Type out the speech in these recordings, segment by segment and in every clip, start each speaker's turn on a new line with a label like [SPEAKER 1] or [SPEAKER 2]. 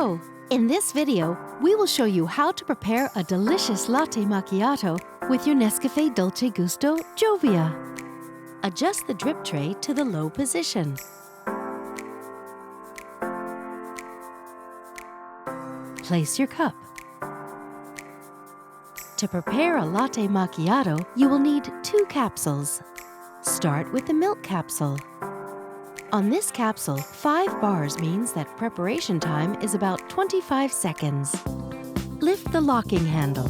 [SPEAKER 1] Hello! In this video, we will show you how to prepare a delicious latte macchiato with your NESCAFÉ Dolce Gusto Jovia. Adjust the drip tray to the low position. Place your cup. To prepare a latte macchiato, you will need 2 capsules. Start with the milk capsule. On this capsule, 5 bars means that preparation time is about 25 seconds. Lift the locking handle.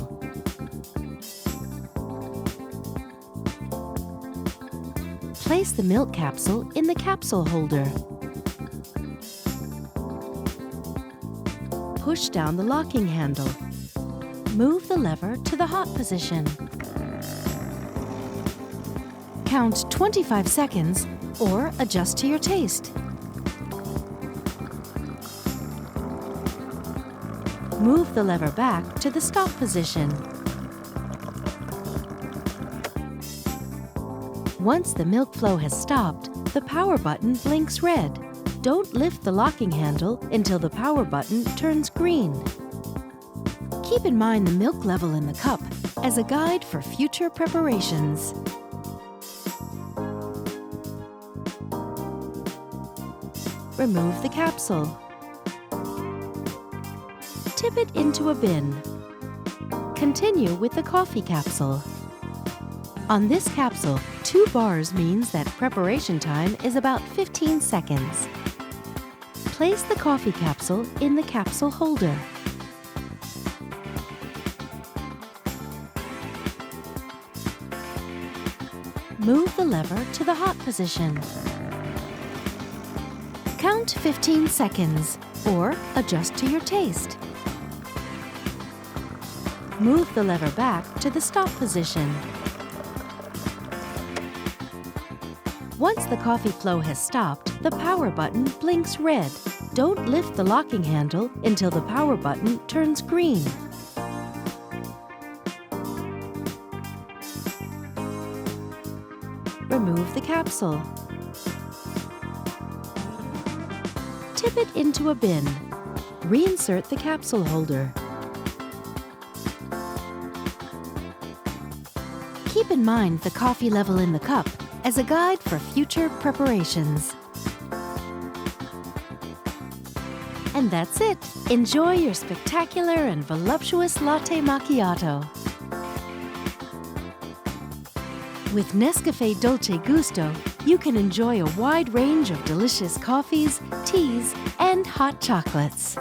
[SPEAKER 1] Place the milk capsule in the capsule holder. Push down the locking handle. Move the lever to the hot position. Count 25 seconds or adjust to your taste. Move the lever back to the stop position. Once the milk flow has stopped, the power button blinks red. Don't lift the locking handle until the power button turns green. Keep in mind the milk level in the cup as a guide for future preparations. Remove the capsule. Tip it into a bin. Continue with the coffee capsule. On this capsule, 2 bars means that preparation time is about 15 seconds. Place the coffee capsule in the capsule holder. Move the lever to the hot position. Count 15 seconds or adjust to your taste. Move the lever back to the stop position. Once the coffee flow has stopped, the power button blinks red. Don't lift the locking handle until the power button turns green. Remove the capsule. Tip it into a bin. Reinsert the capsule holder. Keep in mind the coffee level in the cup as a guide for future preparations. And that's it! Enjoy your spectacular and voluptuous latte macchiato. With NESCAFÉ Dolce Gusto, you can enjoy a wide range of delicious coffees, teas, and hot chocolates.